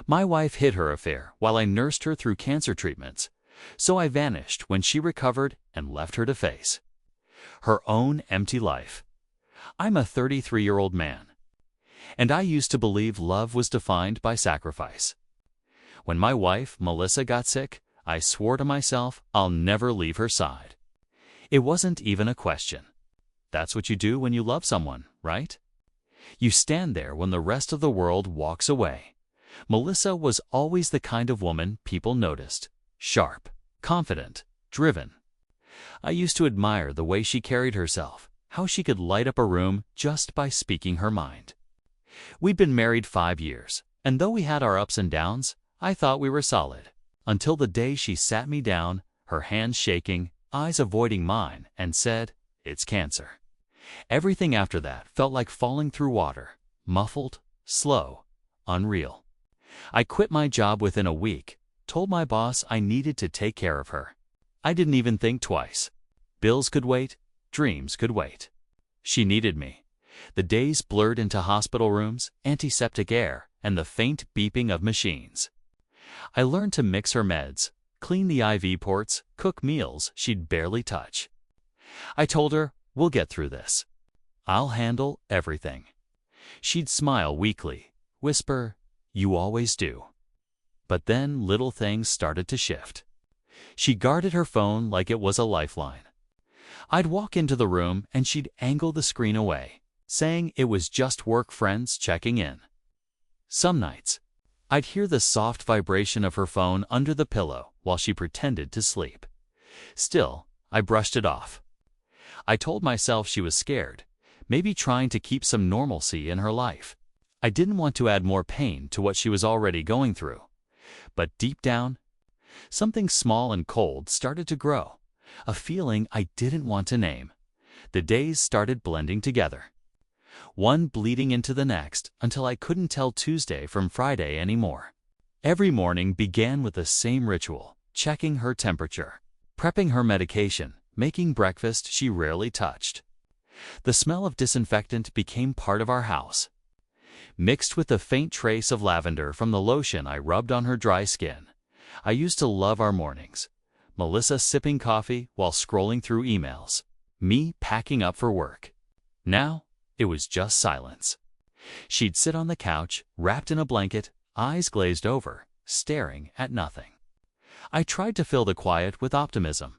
My wife hid her affair while I nursed her through cancer treatments, so I vanished when she recovered and left her to face her own empty life. I'm a 33-year-old man, and I used to believe love was defined by sacrifice. When my wife, Melissa, got sick, I swore to myself I'll never leave her side. It wasn't even a question. That's what you do when you love someone, right? You stand there when the rest of the world walks away. Melissa was always the kind of woman people noticed. Sharp, confident, driven. I used to admire the way she carried herself, how she could light up a room just by speaking her mind. We'd been married 5 years, and though we had our ups and downs, I thought we were solid. Until the day she sat me down, her hands shaking, eyes avoiding mine, and said, "It's cancer." Everything after that felt like falling through water, muffled, slow, unreal. I quit my job within a week, told my boss I needed to take care of her. I didn't even think twice. Bills could wait, dreams could wait. She needed me. The days blurred into hospital rooms, antiseptic air, and the faint beeping of machines. I learned to mix her meds, clean the IV ports, cook meals she'd barely touch. I told her, "We'll get through this. I'll handle everything." She'd smile weakly, whisper, "You always do." But then little things started to shift. She guarded her phone like it was a lifeline. I'd walk into the room and she'd angle the screen away, saying it was just work friends checking in. Some nights, I'd hear the soft vibration of her phone under the pillow while she pretended to sleep. Still, I brushed it off. I told myself she was scared, maybe trying to keep some normalcy in her life. I didn't want to add more pain to what she was already going through. But deep down, something small and cold started to grow, a feeling I didn't want to name. The days started blending together, one bleeding into the next until I couldn't tell Tuesday from Friday anymore. Every morning began with the same ritual, checking her temperature, prepping her medication, making breakfast she rarely touched. The smell of disinfectant became part of our house, mixed with the faint trace of lavender from the lotion I rubbed on her dry skin. I used to love our mornings. Melissa sipping coffee while scrolling through emails, me packing up for work. Now, it was just silence. She'd sit on the couch, wrapped in a blanket, eyes glazed over, staring at nothing. I tried to fill the quiet with optimism.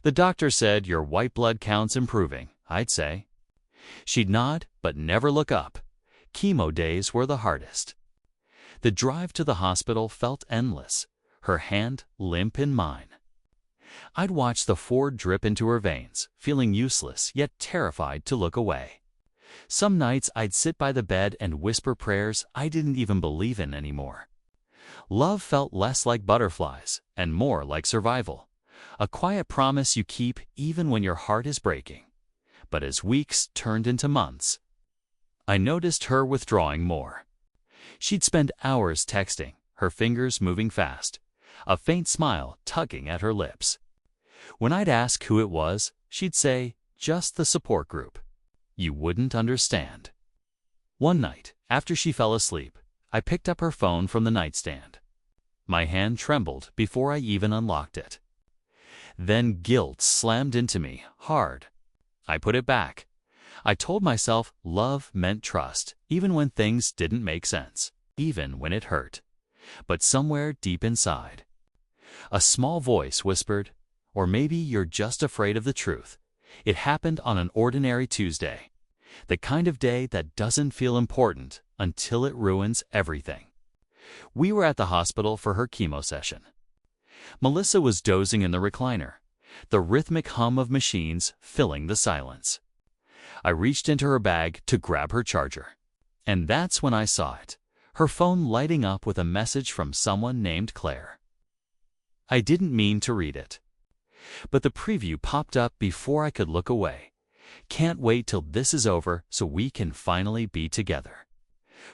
"The doctor said your white blood count's improving," I'd say. She'd nod, but never look up. Chemo days were the hardest. The drive to the hospital felt endless, her hand limp in mine. I'd watch the fluid drip into her veins, feeling useless yet terrified to look away. Some nights I'd sit by the bed and whisper prayers I didn't even believe in anymore. Love felt less like butterflies and more like survival, a quiet promise you keep even when your heart is breaking. But as weeks turned into months, I noticed her withdrawing more. She'd spend hours texting, her fingers moving fast, a faint smile tugging at her lips. When I'd ask who it was, she'd say, "Just the support group. You wouldn't understand." One night, after she fell asleep, I picked up her phone from the nightstand. My hand trembled before I even unlocked it. Then guilt slammed into me, hard. I put it back. I told myself love meant trust, even when things didn't make sense, even when it hurt. But somewhere deep inside, a small voice whispered, "Or maybe you're just afraid of the truth." It happened on an ordinary Tuesday, the kind of day that doesn't feel important until it ruins everything. We were at the hospital for her chemo session. Melissa was dozing in the recliner, the rhythmic hum of machines filling the silence. I reached into her bag to grab her charger. And that's when I saw it, her phone lighting up with a message from someone named Claire. I didn't mean to read it, but the preview popped up before I could look away. "Can't wait till this is over so we can finally be together."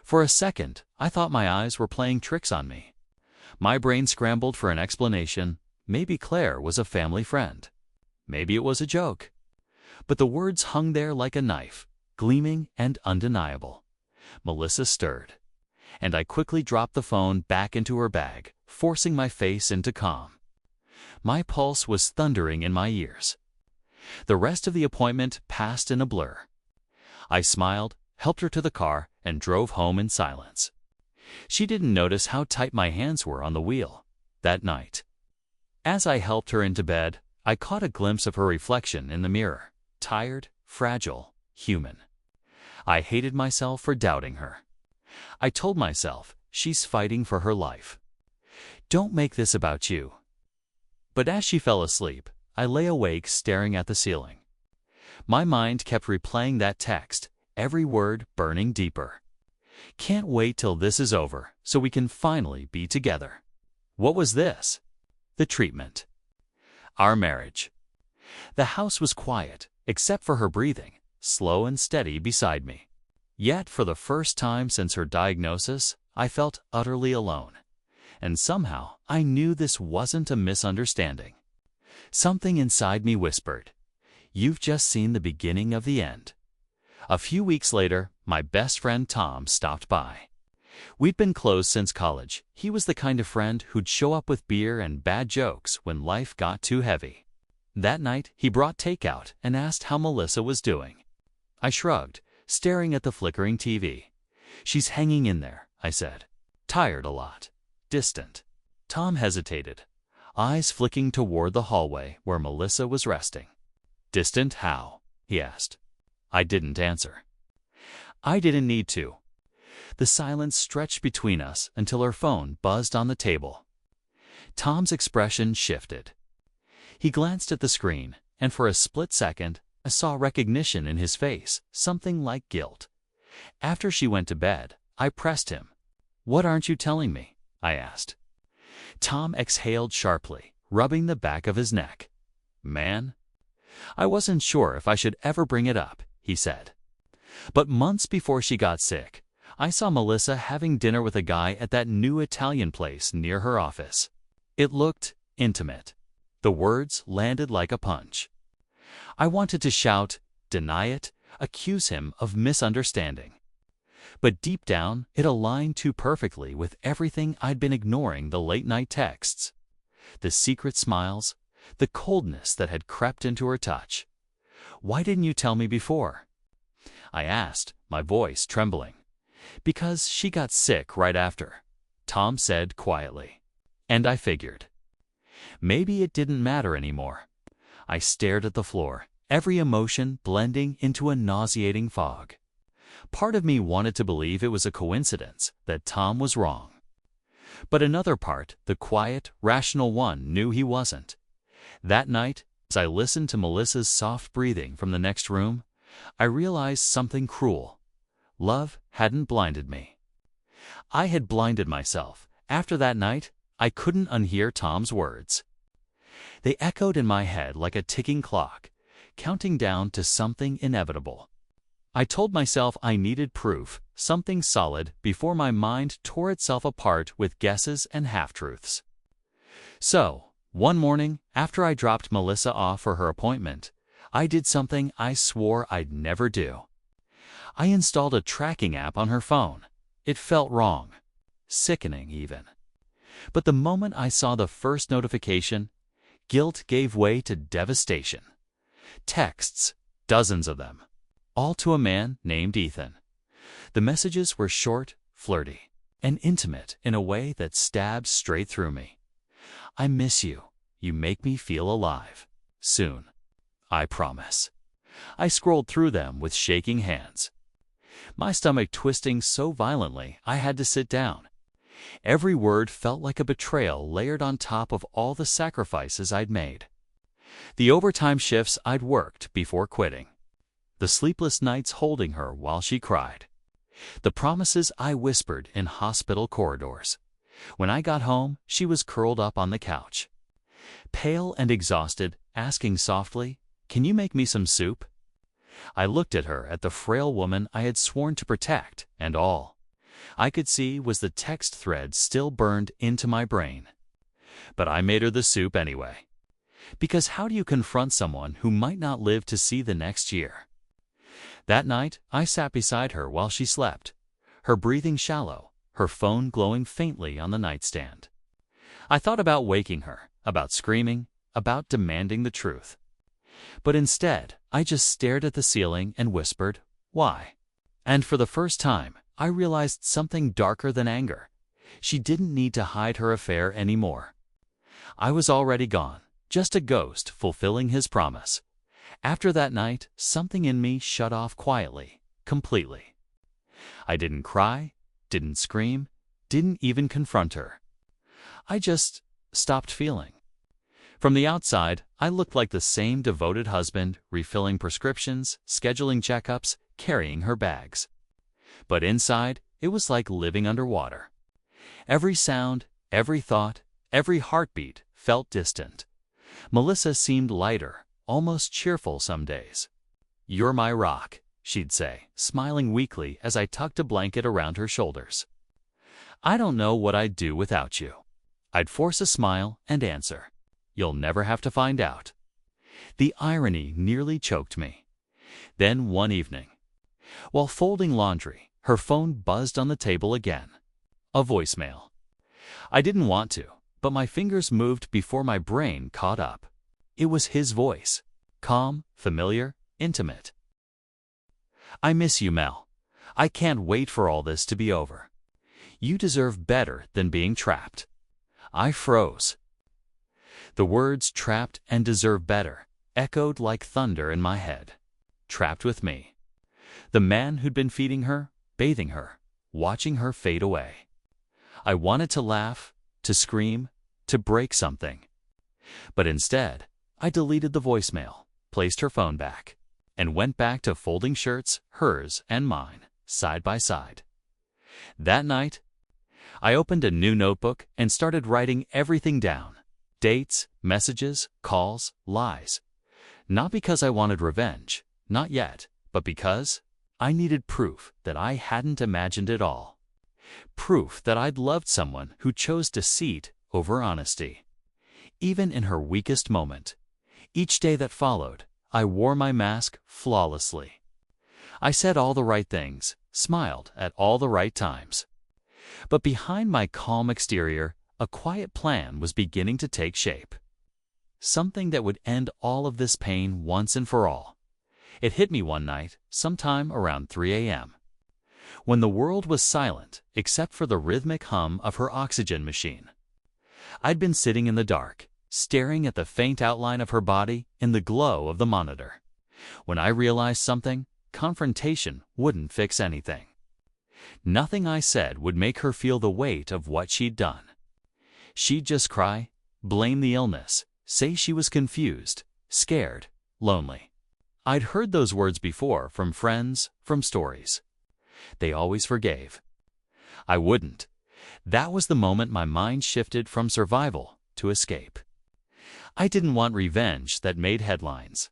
For a second, I thought my eyes were playing tricks on me. My brain scrambled for an explanation. Maybe Claire was a family friend. Maybe it was a joke. But the words hung there like a knife, gleaming and undeniable. Melissa stirred. and I quickly dropped the phone back into her bag, forcing my face into calm. My pulse was thundering in my ears. The rest of the appointment passed in a blur. I smiled, helped her to the car, and drove home in silence. She didn't notice how tight my hands were on the wheel that night. As I helped her into bed, I caught a glimpse of her reflection in the mirror, tired, fragile, human. I hated myself for doubting her. I told myself, she's fighting for her life. Don't make this about you. But as she fell asleep, I lay awake staring at the ceiling. My mind kept replaying that text, every word burning deeper. Can't wait till this is over so we can finally be together. What was this? The treatment. Our marriage. The house was quiet, except for her breathing, slow and steady beside me. Yet, for the first time since her diagnosis, I felt utterly alone. And somehow, I knew this wasn't a misunderstanding. Something inside me whispered, "You've just seen the beginning of the end." A few weeks later, my best friend Tom stopped by. We'd been close since college. He was the kind of friend who'd show up with beer and bad jokes when life got too heavy. That night, he brought takeout and asked how Melissa was doing. I shrugged, staring at the flickering TV. "She's hanging in there," I said. "Tired a lot. Distant." Tom hesitated, eyes flicking toward the hallway where Melissa was resting. "Distant how?" he asked. I didn't answer. I didn't need to. The silence stretched between us until her phone buzzed on the table. Tom's expression shifted. He glanced at the screen, and for a split second, I saw recognition in his face, something like guilt. After she went to bed, I pressed him. "What aren't you telling me?" I asked. Tom exhaled sharply, rubbing the back of his neck. "Man, I wasn't sure if I should ever bring it up," he said. But months before she got sick, I saw Melissa having dinner with a guy at that new Italian place near her office. It looked intimate. The words landed like a punch. I wanted to shout, deny it, accuse him of misunderstanding. But deep down, it aligned too perfectly with everything I'd been ignoring: the late-night texts, the secret smiles, the coldness that had crept into her touch. "Why didn't you tell me before?" I asked, my voice trembling. "Because she got sick right after," Tom said quietly. And I figured. Maybe it didn't matter anymore. I stared at the floor, every emotion blending into a nauseating fog. Part of me wanted to believe it was a coincidence, that Tom was wrong. But another part, the quiet, rational one, knew he wasn't. That night, as I listened to Melissa's soft breathing from the next room, I realized something cruel. Love hadn't blinded me. I had blinded myself. After that night, I couldn't unhear Tom's words. They echoed in my head like a ticking clock, counting down to something inevitable. I told myself I needed proof, something solid, before my mind tore itself apart with guesses and half-truths. So, one morning, after I dropped Melissa off for her appointment, I did something I swore I'd never do. I installed a tracking app on her phone. It felt wrong, sickening even. But the moment I saw the first notification, guilt gave way to devastation. Texts, dozens of them, all to a man named Ethan. The messages were short, flirty, and intimate in a way that stabbed straight through me. "I miss you. You make me feel alive. Soon. I promise." I scrolled through them with shaking hands, my stomach twisting so violently I had to sit down. Every word felt like a betrayal layered on top of all the sacrifices I'd made. The overtime shifts I'd worked before quitting. The sleepless nights holding her while she cried. The promises I whispered in hospital corridors. When I got home, she was curled up on the couch, pale and exhausted, asking softly, "Can you make me some soup?" I looked at her, at the frail woman I had sworn to protect, and all I could see was the text thread still burned into my brain. But I made her the soup anyway. Because how do you confront someone who might not live to see the next year? That night, I sat beside her while she slept, her breathing shallow, her phone glowing faintly on the nightstand. I thought about waking her, about screaming, about demanding the truth. But instead, I just stared at the ceiling and whispered, "Why?" And for the first time, I realized something darker than anger. She didn't need to hide her affair anymore. I was already gone, just a ghost fulfilling his promise. After that night, something in me shut off quietly, completely. I didn't cry, didn't scream, didn't even confront her. I just stopped feeling. From the outside, I looked like the same devoted husband, refilling prescriptions, scheduling checkups, carrying her bags. But inside, it was like living underwater. Every sound, every thought, every heartbeat felt distant. Melissa seemed lighter, almost cheerful some days. "You're my rock," she'd say, smiling weakly as I tucked a blanket around her shoulders. "I don't know what I'd do without you." I'd force a smile and answer, "You'll never have to find out." The irony nearly choked me. Then one evening, while folding laundry, her phone buzzed on the table again. A voicemail. I didn't want to, but my fingers moved before my brain caught up. It was his voice. Calm, familiar, intimate. "I miss you, Mel. I can't wait for all this to be over. You deserve better than being trapped." I froze. The words "trapped" and "deserve better" echoed like thunder in my head. Trapped with me. The man who'd been feeding her, bathing her, watching her fade away. I wanted to laugh, to scream, to break something. But instead, I deleted the voicemail, placed her phone back, and went back to folding shirts, hers and mine, side by side. That night, I opened a new notebook and started writing everything down. Dates, messages, calls, lies. Not because I wanted revenge, not yet, but because I needed proof that I hadn't imagined it all. Proof that I'd loved someone who chose deceit over honesty. Even in her weakest moment. Each day that followed, I wore my mask flawlessly. I said all the right things, smiled at all the right times. But behind my calm exterior, a quiet plan was beginning to take shape. Something that would end all of this pain once and for all. It hit me one night, sometime around 3 a.m. when the world was silent except for the rhythmic hum of her oxygen machine. I'd been sitting in the dark, staring at the faint outline of her body in the glow of the monitor, when I realized something: confrontation wouldn't fix anything. Nothing I said would make her feel the weight of what she'd done. She'd just cry, blame the illness, say she was confused, scared, lonely. I'd heard those words before from friends, from stories. They always forgave. I wouldn't. That was the moment my mind shifted from survival to escape. I didn't want revenge that made headlines.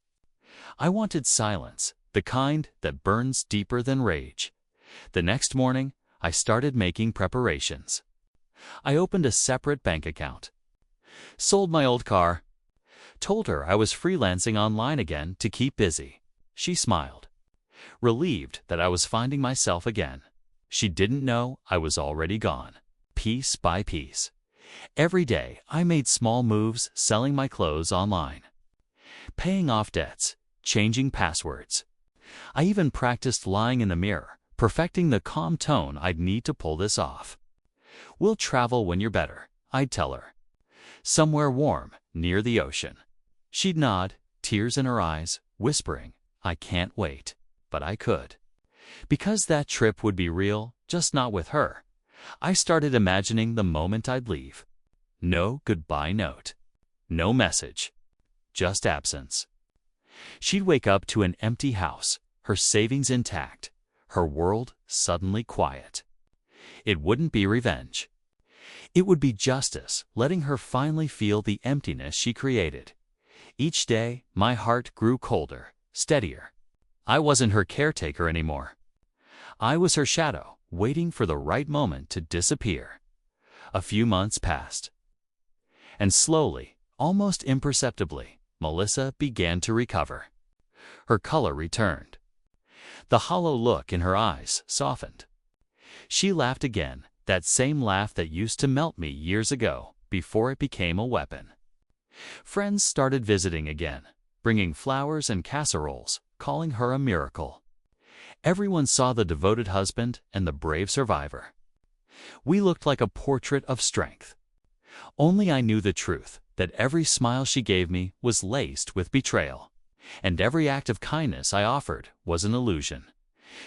I wanted silence, the kind that burns deeper than rage. The next morning, I started making preparations. I opened a separate bank account. Sold my old car. Told her I was freelancing online again to keep busy. She smiled, relieved that I was finding myself again. She didn't know I was already gone, piece by piece. Every day, I made small moves, selling my clothes online, paying off debts, changing passwords. I even practiced lying in the mirror, perfecting the calm tone I'd need to pull this off. "We'll travel when you're better," I'd tell her. "Somewhere warm, near the ocean." She'd nod, tears in her eyes, whispering, "I can't wait." But I could. Because that trip would be real, just not with her. I started imagining the moment I'd leave. No goodbye note. No message. Just absence. She'd wake up to an empty house, her savings intact, her world suddenly quiet. It wouldn't be revenge. It would be justice, letting her finally feel the emptiness she created. Each day, my heart grew colder, steadier. I wasn't her caretaker anymore. I was her shadow, waiting for the right moment to disappear. A few months passed. And slowly, almost imperceptibly, Melissa began to recover. Her color returned. The hollow look in her eyes softened. She laughed again, That same laugh that used to melt me years ago, before it became a weapon. Friends started visiting again, bringing flowers and casseroles, calling her a miracle. Everyone saw the devoted husband and the brave survivor. We looked like a portrait of strength. Only I knew the truth, that every smile she gave me was laced with betrayal, and every act of kindness I offered was an illusion.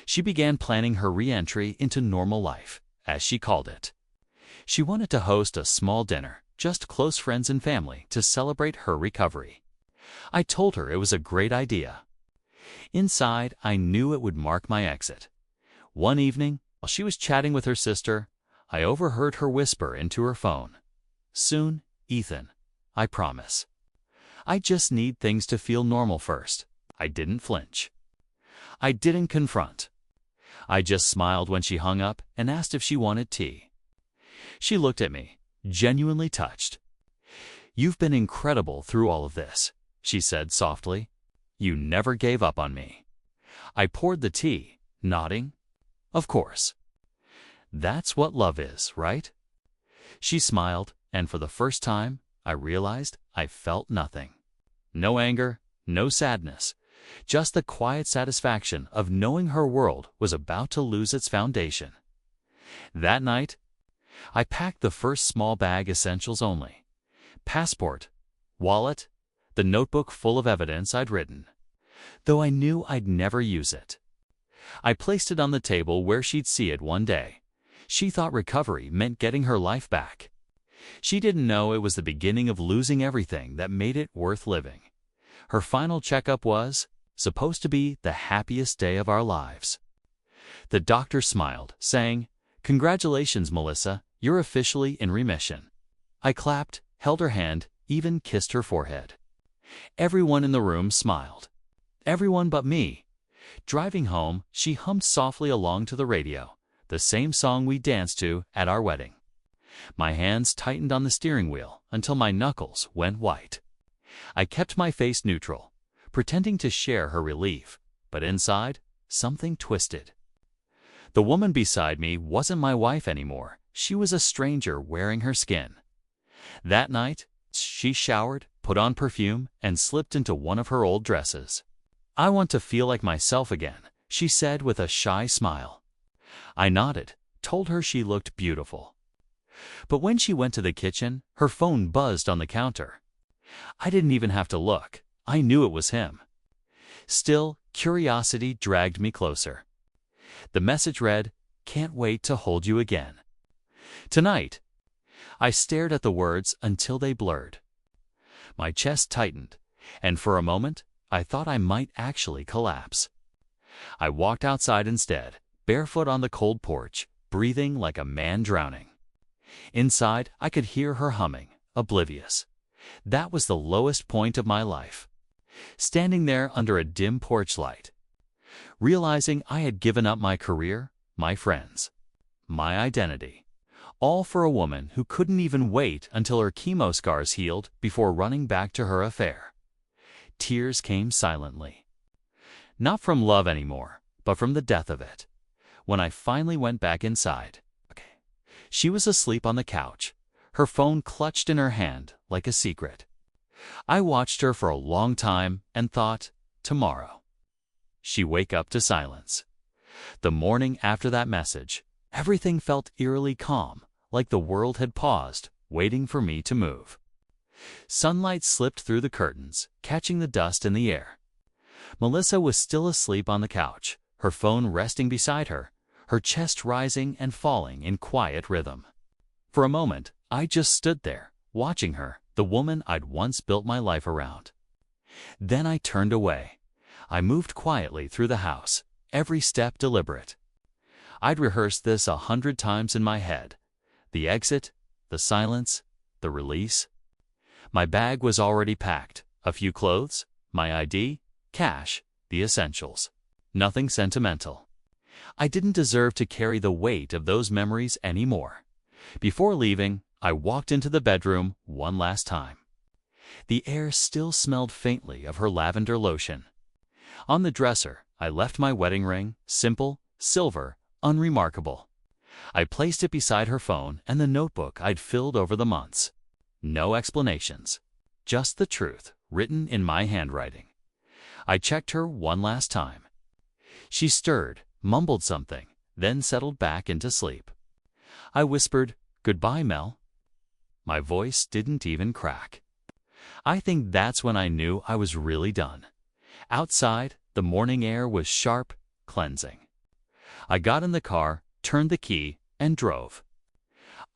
She began planning her re-entry into normal life, as she called it. She wanted to host a small dinner, just close friends and family, to celebrate her recovery. I told her it was a great idea. Inside, I knew it would mark my exit. One evening, while she was chatting with her sister, I overheard her whisper into her phone, "Soon, Ethan, I promise. I just need things to feel normal first." I didn't flinch. I didn't confront. I just smiled when she hung up and asked if she wanted tea. She looked at me, genuinely touched. "You've been incredible through all of this," she said softly. "You never gave up on me." I poured the tea, nodding. "Of course. That's what love is, right?" She smiled, and for the first time, I realized I felt nothing. No anger, no sadness, just the quiet satisfaction of knowing her world was about to lose its foundation. That night, I packed the first small bag, essentials only: passport, wallet, the notebook full of evidence I'd written, though I knew I'd never use it. I placed it on the table where she'd see it one day. She thought recovery meant getting her life back. She didn't know it was the beginning of losing everything that made it worth living. Her final checkup was supposed to be the happiest day of our lives. The doctor smiled, saying, "Congratulations, Melissa, you're officially in remission." I clapped, held her hand, even kissed her forehead. Everyone in the room smiled. Everyone but me. Driving home, she hummed softly along to the radio, the same song we danced to at our wedding. My hands tightened on the steering wheel until my knuckles went white. I kept my face neutral, pretending to share her relief, but inside, something twisted. The woman beside me wasn't my wife anymore. She was a stranger wearing her skin. That night, she showered, put on perfume, and slipped into one of her old dresses. "I want to feel like myself again," she said with a shy smile. I nodded, told her she looked beautiful. But when she went to the kitchen, her phone buzzed on the counter. I didn't even have to look. I knew it was him. Still, curiosity dragged me closer. The message read, "Can't wait to hold you again tonight." I stared at the words until they blurred. My chest tightened, and for a moment, I thought I might actually collapse. I walked outside instead, barefoot on the cold porch, breathing like a man drowning. Inside, I could hear her humming, oblivious. That was the lowest point of my life. Standing there under a dim porch light, realizing I had given up my career, my friends, my identity, all for a woman who couldn't even wait until her chemo scars healed before running back to her affair. Tears came silently. Not from love anymore, but from the death of it. When I finally went back inside, she was asleep on the couch, her phone clutched in her hand like a secret. I watched her for a long time and thought, tomorrow she'd wake up to silence. The morning after that message, everything felt eerily calm, like the world had paused, waiting for me to move. Sunlight slipped through the curtains, catching the dust in the air. Melissa was still asleep on the couch, her phone resting beside her, her chest rising and falling in quiet rhythm. For a moment, I just stood there, watching her, the woman I'd once built my life around. Then I turned away. I moved quietly through the house, every step deliberate. I'd rehearsed this 100 times in my head. The exit, the silence, the release. My bag was already packed, a few clothes, my ID, cash, the essentials. Nothing sentimental. I didn't deserve to carry the weight of those memories anymore. Before leaving, I walked into the bedroom one last time. The air still smelled faintly of her lavender lotion. On the dresser, I left my wedding ring, simple, silver, unremarkable. I placed it beside her phone and the notebook I'd filled over the months. No explanations, just the truth, written in my handwriting. I checked her one last time. She stirred, mumbled something, then settled back into sleep. I whispered, "Goodbye, Mel." My voice didn't even crack. I think that's when I knew I was really done. Outside, the morning air was sharp, cleansing. I got in the car, turned the key, and drove.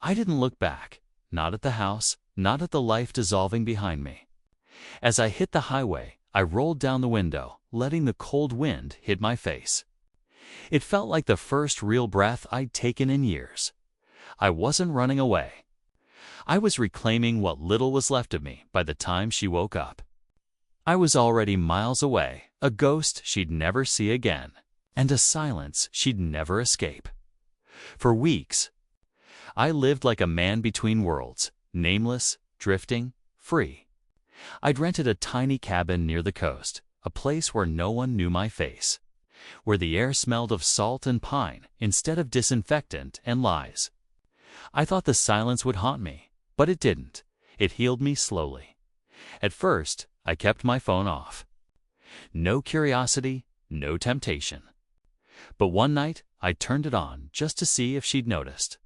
I didn't look back, not at the house, not at the life dissolving behind me. As I hit the highway, I rolled down the window, letting the cold wind hit my face. It felt like the first real breath I'd taken in years. I wasn't running away. I was reclaiming what little was left of me by the time she woke up. I was already miles away, a ghost she'd never see again, and a silence she'd never escape. For weeks, I lived like a man between worlds, nameless, drifting, free. I'd rented a tiny cabin near the coast, a place where no one knew my face, where the air smelled of salt and pine instead of disinfectant and lies. I thought the silence would haunt me, but it didn't. It healed me slowly. At first, I kept my phone off. No curiosity, no temptation. But one night, I turned it on just to see if she'd noticed.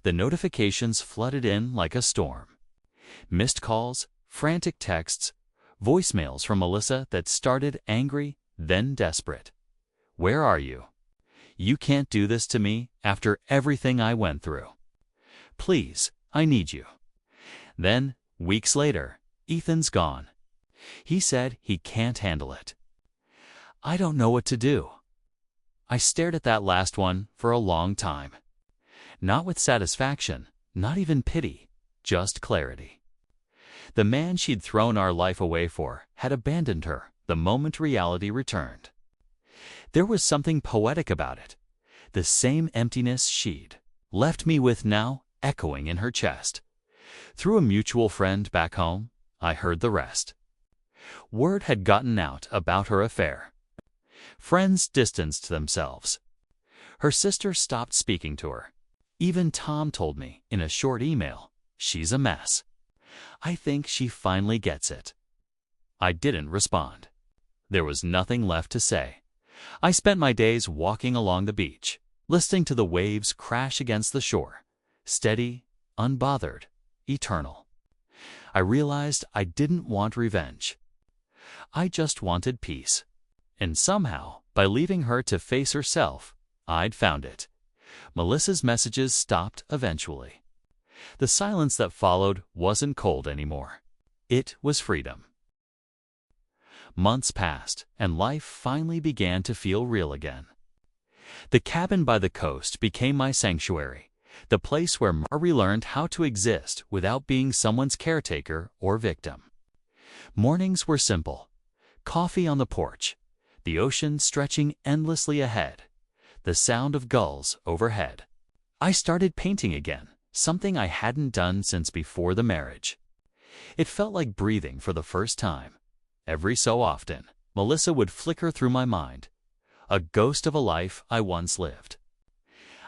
The notifications flooded in like a storm. Missed calls, frantic texts, voicemails from Melissa that started angry, then desperate. "Where are you? You can't do this to me after everything I went through. Please, I need you." Then, weeks later, "Ethan's gone. He said he can't handle it." I don't know what to do. I stared at that last one for a long time. Not with satisfaction, not even pity, just clarity. The man she'd thrown our life away for had abandoned her the moment reality returned. There was something poetic about it. The same emptiness she'd left me with now echoing in her chest. Through a mutual friend back home, I heard the rest. Word had gotten out about her affair. Friends distanced themselves. Her sister stopped speaking to her. Even Tom told me in a short email, "She's a mess. I think she finally gets it." I didn't respond. There was nothing left to say. I spent my days walking along the beach, listening to the waves crash against the shore, steady, unbothered, eternal. I realized I didn't want revenge. I just wanted peace. And somehow, by leaving her to face herself, I'd found it. Melissa's messages stopped eventually. The silence that followed wasn't cold anymore. It was freedom. Months passed, and life finally began to feel real again. The cabin by the coast became my sanctuary, the place where I relearned how to exist without being someone's caretaker or victim. Mornings were simple. Coffee on the porch, the ocean stretching endlessly ahead, the sound of gulls overhead. I started painting again, something I hadn't done since before the marriage. It felt like breathing for the first time. Every so often, Melissa would flicker through my mind, a ghost of a life I once lived.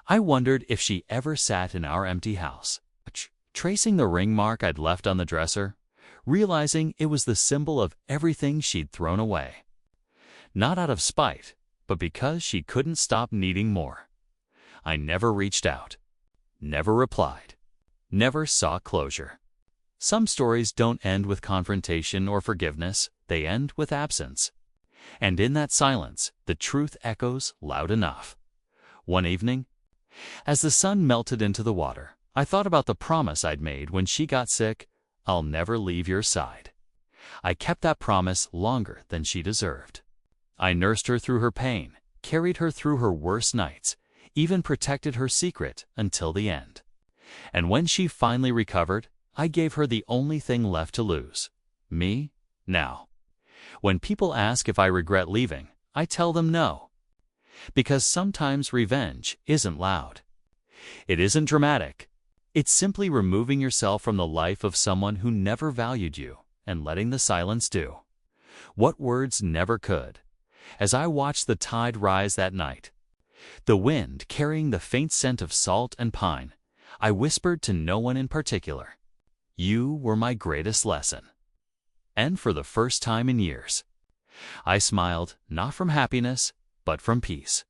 I wondered if she ever sat in our empty house, tracing the ring mark I'd left on the dresser, realizing it was the symbol of everything she'd thrown away. Not out of spite, but because she couldn't stop needing more. I never reached out, never replied, never sought closure. Some stories don't end with confrontation or forgiveness, they end with absence. And in that silence, the truth echoes loud enough. One evening, as the sun melted into the water, I thought about the promise I'd made when she got sick: "I'll never leave your side." I kept that promise longer than she deserved. I nursed her through her pain, carried her through her worst nights, even protected her secret until the end. And when she finally recovered, I gave her the only thing left to lose: me. Now, when people ask if I regret leaving, I tell them no. Because sometimes revenge isn't loud. It isn't dramatic. It's simply removing yourself from the life of someone who never valued you and letting the silence do what words never could. As I watched the tide rise that night, The wind carrying the faint scent of salt and pine, I whispered to no one in particular, "You were my greatest lesson." And for the first time in years, I smiled not from happiness, but from peace.